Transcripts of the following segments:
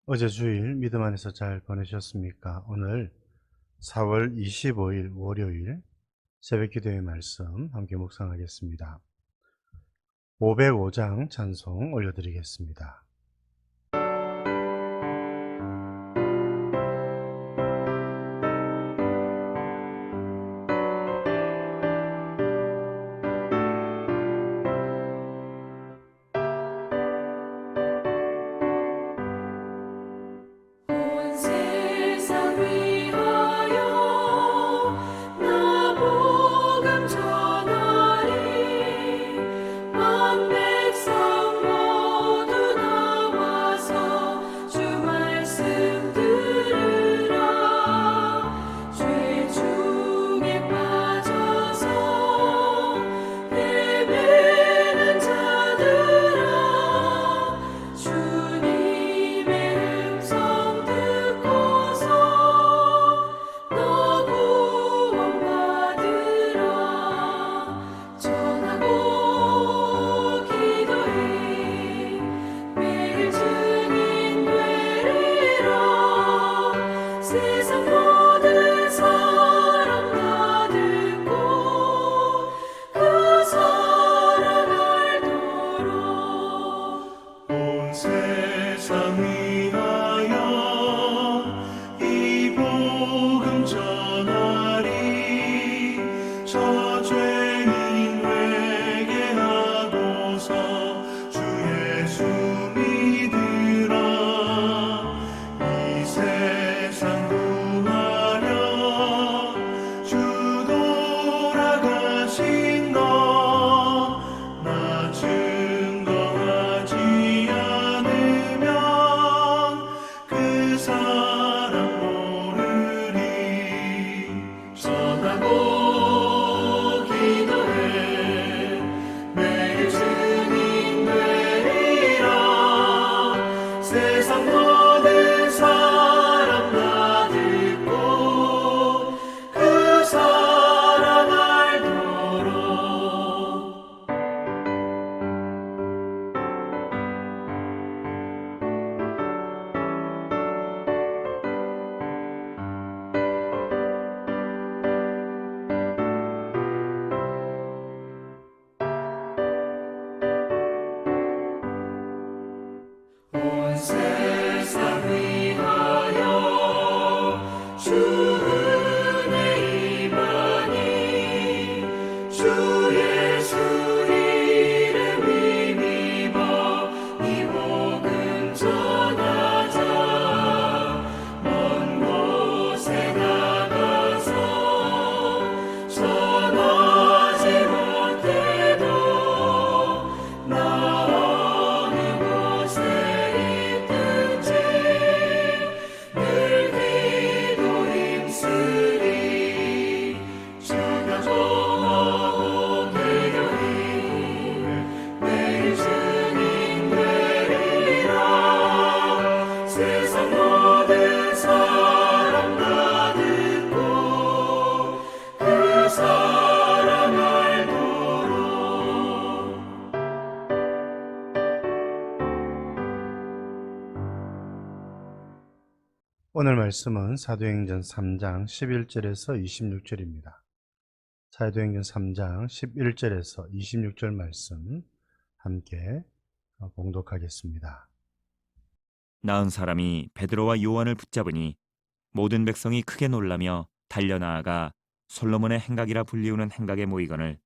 어제 주일 믿음 안에서 잘 보내셨습니까? 오늘 4월 25일 월요일 새벽 기도의 말씀 함께 묵상하겠습니다. 505장 찬송 올려드리겠습니다. 온 세상 위하여 나 복음 전하리. 온 백성 모두 나와서 주 말씀 들으라. 죄 중에 빠져서 헤매는 자들아, 주님의 음성 듣고서 너 구원받으라. 전하고 기도해 매일 증인 되리라. 세상 모든 사람 다 듣고 그 사랑 알도록. 온 세상 위하여 이 복음 전하리. 저 죄인 회개하고서 주 예수 믿으라. 이 세상 구하려 주 돌아가신 것 나 증거하지 않으면 그 사람 모르리. 전하고 기도해 매일 증인 되리라. 세상 모든 사람 다 듣고 그 사랑 알도록. 온 세상 위하여 주 은혜 임하니. 주 예수 이름 힘입어 이 복음 전하자. 먼 곳에 나가서 전하지 못해도 나 어느 곳에 있든지 늘 기도 힘쓰리. 전하고 기도해 매일 증인 되리라. 세상 모든 사람 다 듣고 그 사랑 알도록. 오늘 말씀은 사도행전 3장 11절에서 26절입니다. 사도행전 3장 11절에서 26절 말씀 함께 봉독하겠습니다. 나은 사람이 베드로와 요한을 붙잡으니 모든 백성이 크게 놀라며 달려나아가 솔로몬의 행각이라 불리우는 행각에 모이거늘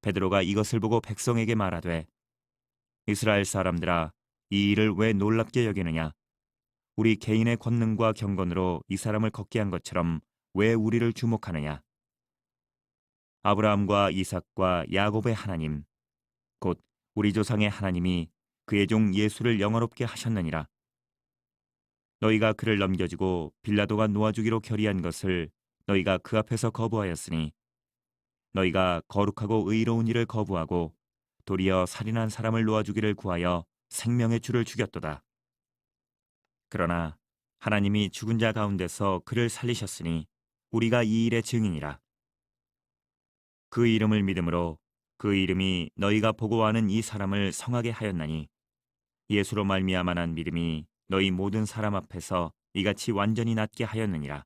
베드로가 이것을 보고 백성에게 말하되 이스라엘 사람들아, 이 일을 왜 놀랍게 여기느냐? 우리 개인의 권능과 경건으로 이 사람을 걷게 한 것처럼 왜 우리를 주목하느냐? 아브라함과 이삭과 야곱의 하나님, 곧 우리 조상의 하나님이 그의 종 예수를 영화롭게 하셨느니라. 너희가 그를 넘겨주고 빌라도가 놓아주기로 결의한 것을 너희가 그 앞에서 거부하였으니 너희가 거룩하고 의로운 일을 거부하고 도리어 살인한 사람을 놓아주기를 구하여 생명의 주를 죽였도다. 그러나 하나님이 죽은 자 가운데서 그를 살리셨으니 우리가 이 일의 증인이라. 그 이름을 믿음으로 그 이름이 너희가 보고 아는 이 사람을 성하게 하였나니 예수로 말미암아 난 믿음이 너희 모든 사람 앞에서 이같이 완전히 낫게 하였느니라.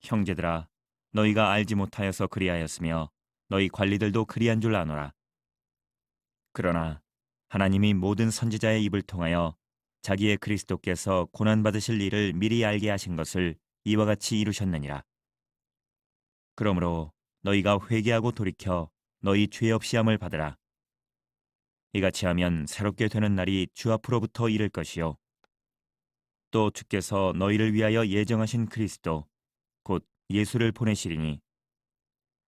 형제들아, 너희가 알지 못하여서 그리하였으며 너희 관리들도 그리한 줄 아노라. 그러나 하나님이 모든 선지자의 입을 통하여 자기의 그리스도께서 고난받으실 일을 미리 알게 하신 것을 이와 같이 이루셨느니라. 그러므로 너희가 회개하고 돌이켜 너희 죄 없이 함을 받으라. 이같이 하면 새롭게 되는 날이 주 앞으로부터 이를 것이요 또 주께서 너희를 위하여 예정하신 그리스도 곧 예수를 보내시리니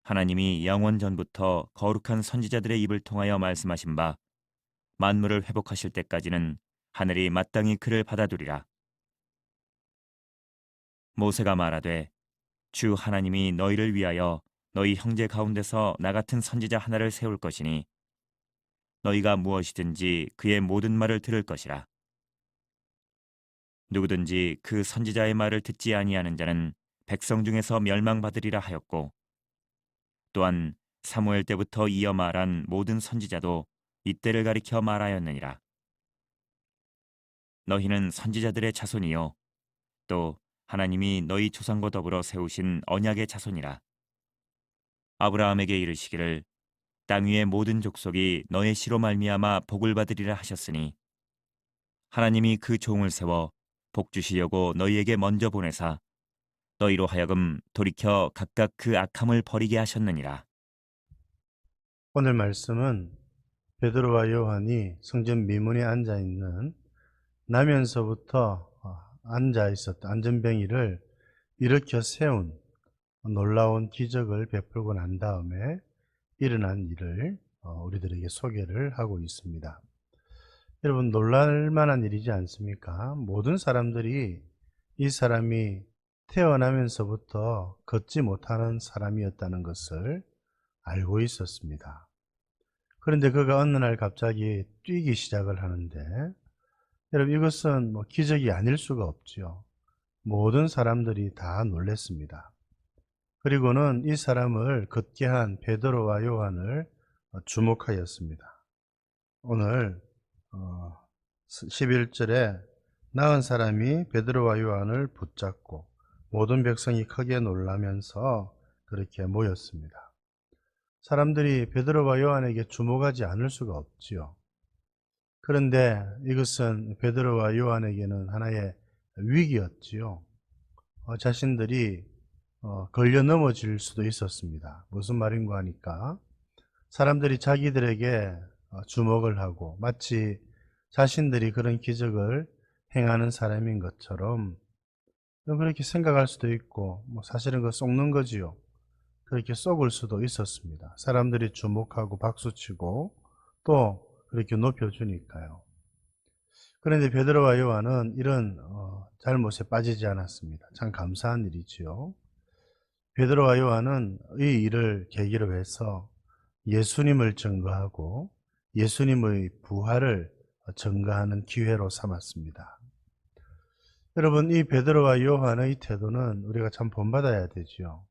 하나님이 영원 전부터 거룩한 선지자들의 입을 통하여 말씀하신 바 만물을 회복하실 때까지는 하늘이 마땅히 그를 받아두리라. 모세가 말하되 주 하나님이 너희를 위하여 너희 형제 가운데서 나 같은 선지자 하나를 세울 것이니 너희가 무엇이든지 그의 모든 말을 들을 것이라. 누구든지 그 선지자의 말을 듣지 아니하는 자는 백성 중에서 멸망받으리라 하였고 또한 사무엘 때부터 이어 말한 모든 선지자도 이때를 가리켜 말하였느니라. 너희는 선지자들의 자손이요 또 하나님이 너희 조상과 더불어 세우신 언약의 자손이라. 아브라함에게 이르시기를 땅 위의 모든 족속이 너의 씨로 말미암아 복을 받으리라 하셨으니 하나님이 그 종을 세워 복 주시려고 너희에게 먼저 보내사 너희로 하여금 돌이켜 각각 그 악함을 버리게 하셨느니라. 오늘 말씀은 베드로와 요한이 성전 미문에 앉아 있는 나면서부터 앉아 있었던 안전뱅이를 일으켜 세운 놀라운 기적을 베풀고 난 다음에 일어난 일을 우리들에게 소개를 하고 있습니다. 여러분, 놀랄 만한 일이지 않습니까? 모든 사람들이 이 사람이 태어나면서부터 걷지 못하는 사람이었다는 것을 알고 있었습니다. 그런데 그가 어느 날 갑자기 뛰기 시작을 하는데, 여러분, 이것은 기적이 아닐 수가 없죠. 모든 사람들이 다 놀랐습니다. 그리고는 이 사람을 걷게 한 베드로와 요한을 주목하였습니다. 오늘 11절에 나은 사람이 베드로와 요한을 붙잡고 모든 백성이 크게 놀라면서 그렇게 모였습니다. 사람들이 베드로와 요한에게 주목하지 않을 수가 없지요. 그런데 이것은 베드로와 요한에게는 하나의 위기였지요. 자신들이 걸려 넘어질 수도 있었습니다. 무슨 말인가 하니까 사람들이 자기들에게 주목을 하고 마치 자신들이 그런 기적을 행하는 사람인 것처럼 그렇게 생각할 수도 있고 사실은 그 속는 거지요. 그렇게 속을 수도 있었습니다. 사람들이 주목하고 박수치고 또 그렇게 높여주니까요. 그런데 베드로와 요한은 이런 잘못에 빠지지 않았습니다. 참 감사한 일이지요. 베드로와 요한은 이 일을 계기로 해서 예수님을 증거하고 예수님의 부활을 증거하는 기회로 삼았습니다. 여러분, 이 베드로와 요한의 태도는 우리가 참 본받아야 되지요.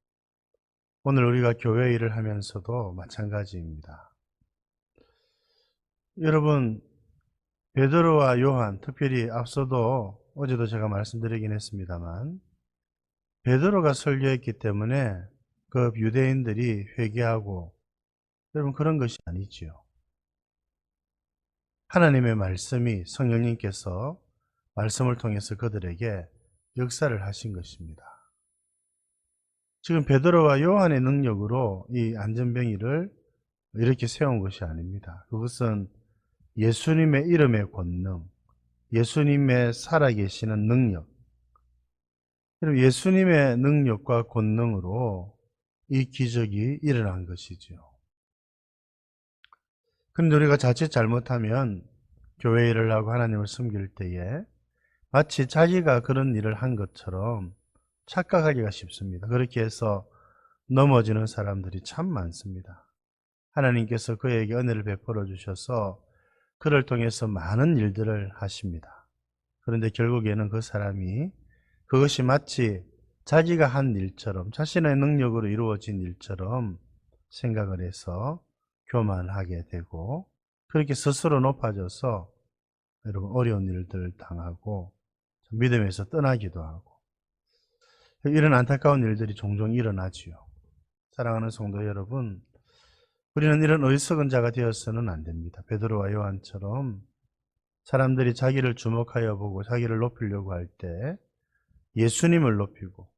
오늘 우리가 교회 일을 하면서도 마찬가지입니다. 여러분, 베드로와 요한, 특별히 앞서도 어제도 제가 말씀드리긴 했습니다만 베드로가 설교했기 때문에 그 유대인들이 회개하고, 여러분, 그런 것이 아니지요. 하나님의 말씀이 성령님께서 말씀을 통해서 그들에게 역사를 하신 것입니다. 지금 베드로와 요한의 능력으로 이 안전병이를 이렇게 세운 것이 아닙니다. 그것은 예수님의 이름의 권능, 예수님의 살아계시는 능력, 예수님의 능력과 권능으로 이 기적이 일어난 것이지요. 그런데 우리가 자칫 잘못하면 교회 일을 하고 하나님을 섬길 때에 마치 자기가 그런 일을 한 것처럼 착각하기가 쉽습니다. 그렇게 해서 넘어지는 사람들이 참 많습니다. 하나님께서 그에게 은혜를 베풀어 주셔서 그를 통해서 많은 일들을 하십니다. 그런데 결국에는 그 사람이 그것이 마치 자기가 한 일처럼, 자신의 능력으로 이루어진 일처럼 생각을 해서 교만하게 되고, 그렇게 스스로 높아져서 여러분 어려운 일들을 당하고 믿음에서 떠나기도 하고 이런 안타까운 일들이 종종 일어나지요. 사랑하는 성도 여러분, 우리는 이런 어리석은 자가 되어서는 안 됩니다. 베드로와 요한처럼 사람들이 자기를 주목하여 보고 자기를 높이려고 할 때 예수님을 높이고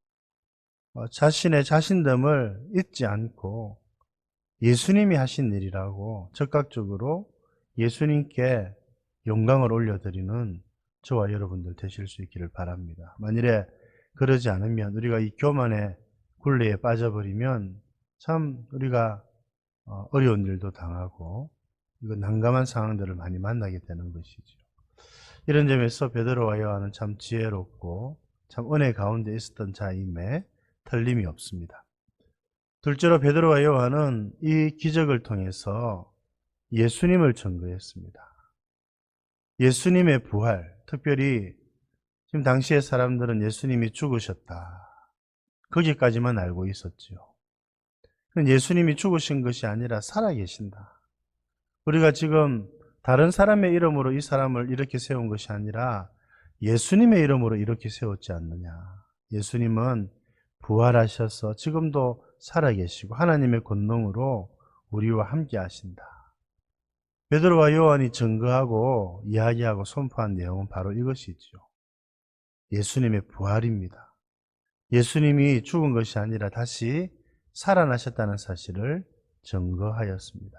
자신의 자신됨을 잊지 않고 예수님이 하신 일이라고 적극적으로 예수님께 영광을 올려드리는 저와 여러분들 되실 수 있기를 바랍니다. 만일에 그러지 않으면 우리가 이 교만의 굴레에 빠져버리면 참 우리가 어려운 일도 당하고 이거 난감한 상황들을 많이 만나게 되는 것이죠. 이런 점에서 베드로와 요한은 참 지혜롭고 참 은혜 가운데 있었던 자임에 틀림이 없습니다. 둘째로 베드로와 요한은 이 기적을 통해서 예수님을 증거했습니다. 예수님의 부활, 특별히 지금 당시의 사람들은 예수님이 죽으셨다. 거기까지만 알고 있었지요. 예수님이 죽으신 것이 아니라 살아계신다. 우리가 지금 다른 사람의 이름으로 이 사람을 이렇게 세운 것이 아니라 예수님의 이름으로 이렇게 세웠지 않느냐. 예수님은 부활하셔서 지금도 살아계시고 하나님의 권능으로 우리와 함께 하신다. 베드로와 요한이 증거하고 이야기하고 선포한 내용은 바로 이것이죠. 예수님의 부활입니다. 예수님이 죽은 것이 아니라 다시 살아나셨다는 사실을 증거하였습니다.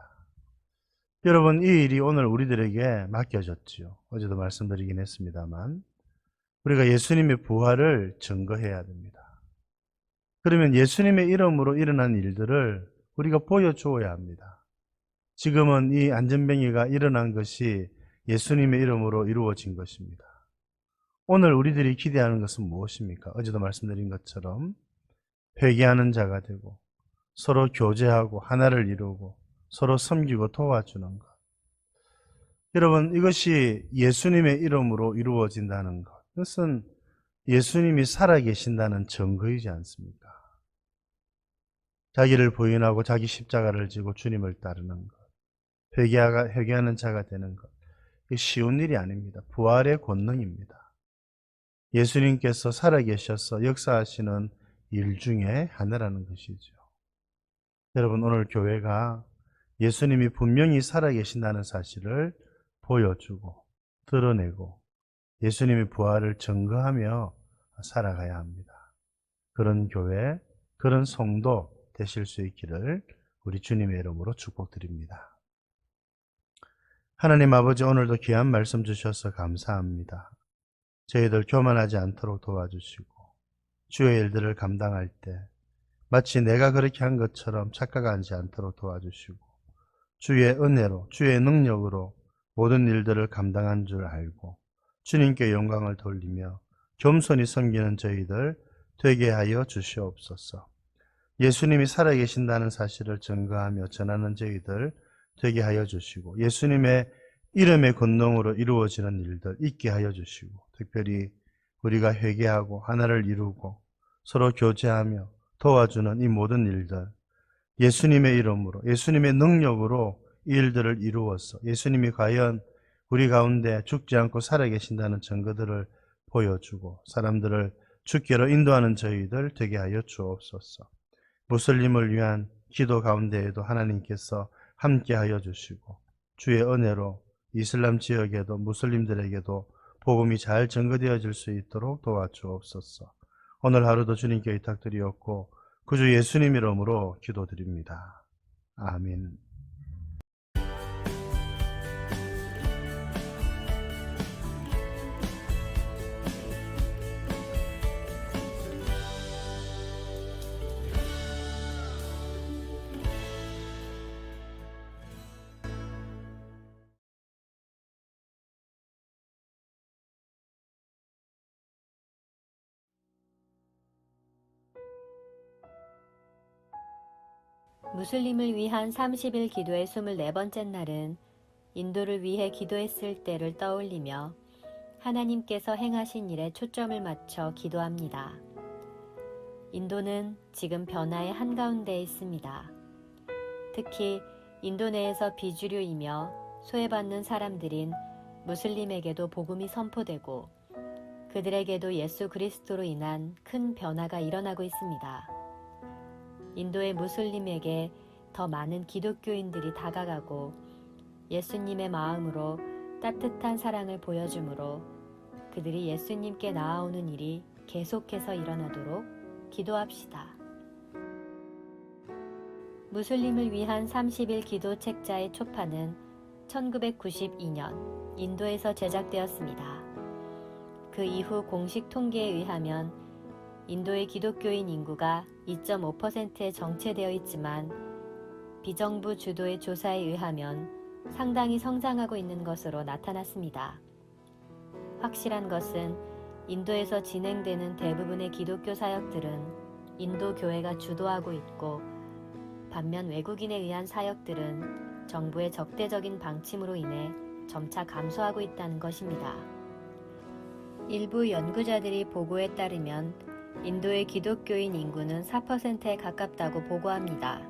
여러분, 이 일이 오늘 우리들에게 맡겨졌지요. 어제도 말씀드리긴 했습니다만 우리가 예수님의 부활을 증거해야 됩니다. 그러면 예수님의 이름으로 일어난 일들을 우리가 보여주어야 합니다. 지금은 이 안전병이가 일어난 것이 예수님의 이름으로 이루어진 것입니다. 오늘 우리들이 기대하는 것은 무엇입니까? 어제도 말씀드린 것처럼 회개하는 자가 되고 서로 교제하고 하나를 이루고 서로 섬기고 도와주는 것. 여러분, 이것이 예수님의 이름으로 이루어진다는 것. 이것은 예수님이 살아계신다는 증거이지 않습니까? 자기를 부인하고 자기 십자가를 지고 주님을 따르는 것. 회개하는 자가 되는 것. 이게 쉬운 일이 아닙니다. 부활의 권능입니다. 예수님께서 살아계셔서 역사하시는 일 중에 하나라는 것이죠. 여러분, 오늘 교회가 예수님이 분명히 살아계신다는 사실을 보여주고 드러내고 예수님의 부활을 증거하며 살아가야 합니다. 그런 교회, 그런 성도 되실 수 있기를 우리 주님의 이름으로 축복드립니다. 하나님 아버지, 오늘도 귀한 말씀 주셔서 감사합니다. 저희들 교만하지 않도록 도와주시고 주의 일들을 감당할 때 마치 내가 그렇게 한 것처럼 착각하지 않도록 도와주시고 주의 은혜로 주의 능력으로 모든 일들을 감당한 줄 알고 주님께 영광을 돌리며 겸손히 섬기는 저희들 되게 하여 주시옵소서. 예수님이 살아계신다는 사실을 증거하며 전하는 저희들 되게 하여 주시고 예수님의 이름의 권능으로 이루어지는 일들 있게 하여 주시고 특별히 우리가 회개하고 하나를 이루고 서로 교제하며 도와주는 이 모든 일들 예수님의 이름으로 예수님의 능력으로 이 일들을 이루어서 예수님이 과연 우리 가운데 죽지 않고 살아계신다는 증거들을 보여주고 사람들을 주께로 인도하는 저희들 되게 하여 주옵소서. 무슬림을 위한 기도 가운데에도 하나님께서 함께 하여 주시고 주의 은혜로 이슬람 지역에도 무슬림들에게도 복음이 잘 전거되어질 수 있도록 도와주옵소서. 오늘 하루도 주님께 의탁드리었고 구주 예수님 이름으로 기도드립니다. 아멘. 무슬림을 위한 30일 기도의 24번째 날은 인도를 위해 기도했을 때를 떠올리며 하나님께서 행하신 일에 초점을 맞춰 기도합니다. 인도는 지금 변화의 한가운데에 있습니다. 특히 인도 내에서 비주류이며 소외받는 사람들인 무슬림에게도 복음이 선포되고 그들에게도 예수 그리스도로 인한 큰 변화가 일어나고 있습니다. 인도의 무슬림에게 더 많은 기독교인들이 다가가고 예수님의 마음으로 따뜻한 사랑을 보여주므로 그들이 예수님께 나아오는 일이 계속해서 일어나도록 기도합시다. 무슬림을 위한 30일 기도 책자의 초판은 1992년 인도에서 제작되었습니다. 그 이후 공식 통계에 의하면 인도의 기독교인 인구가 2.5%에 정체되어 있지만 비정부 주도의 조사에 의하면 상당히 성장하고 있는 것으로 나타났습니다. 확실한 것은 인도에서 진행되는 대부분의 기독교 사역들은 인도 교회가 주도하고 있고 반면 외국인에 의한 사역들은 정부의 적대적인 방침으로 인해 점차 감소하고 있다는 것입니다. 일부 연구자들이 보고에 따르면 인도의 기독교인 인구는 4%에 가깝다고 보고합니다.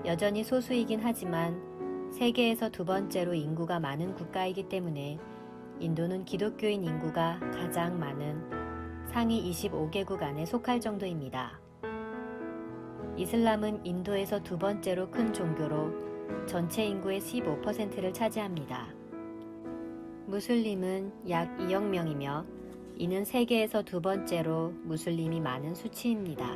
여전히 소수이긴 하지만 세계에서 두 번째로 인구가 많은 국가이기 때문에 인도는 기독교인 인구가 가장 많은 상위 25개국 안에 속할 정도입니다. 이슬람은 인도에서 두 번째로 큰 종교로 전체 인구의 15%를 차지합니다. 무슬림은 약 2억 명이며 이는 세계에서 두 번째로 무슬림이 많은 수치입니다.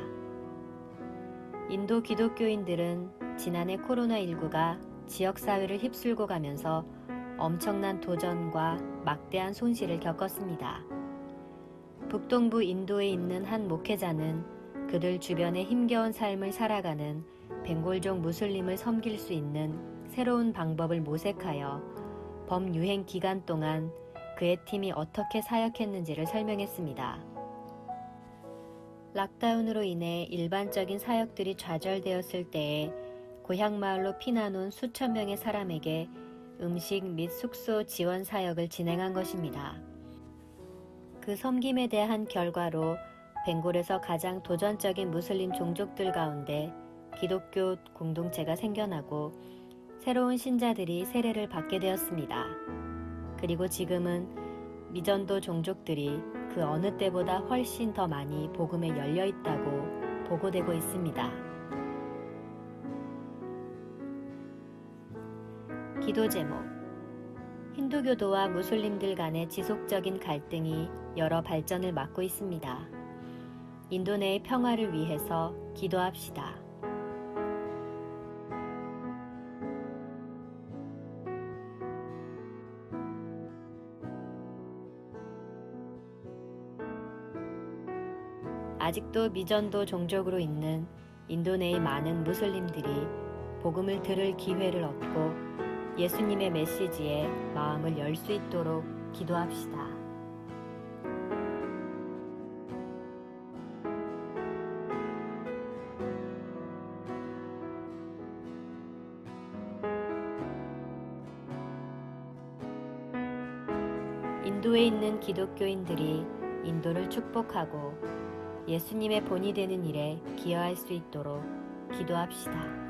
인도 기독교인들은 지난해 코로나19가 지역사회를 휩쓸고 가면서 엄청난 도전과 막대한 손실을 겪었습니다. 북동부 인도에 있는 한 목회자는 그들 주변의 힘겨운 삶을 살아가는 벵골족 무슬림을 섬길 수 있는 새로운 방법을 모색하여 범유행 기간 동안 그의 팀이 어떻게 사역했는지를 설명했습니다. 락다운으로 인해 일반적인 사역들이 좌절되었을 때에 고향 마을로 피난 온 수천 명의 사람에게 음식 및 숙소 지원 사역을 진행한 것입니다. 그 섬김에 대한 결과로 벵골에서 가장 도전적인 무슬림 종족들 가운데 기독교 공동체가 생겨나고 새로운 신자들이 세례를 받게 되었습니다. 그리고 지금은 미전도 종족들이 그 어느 때보다 훨씬 더 많이 복음에 열려 있다고 보고되고 있습니다. 기도 제목: 힌두교도와 무슬림들 간의 지속적인 갈등이 여러 발전을 맞고 있습니다. 인도 내의 평화를 위해서 기도합시다. 아직도 미전도 종족으로 있는 인도 내의 많은 무슬림들이 복음을 들을 기회를 얻고 예수님의 메시지에 마음을 열 수 있도록 기도합시다. 인도에 있는 기독교인들이 인도를 축복하고 예수님의 본이 되는 일에 기여할 수 있도록 기도합시다.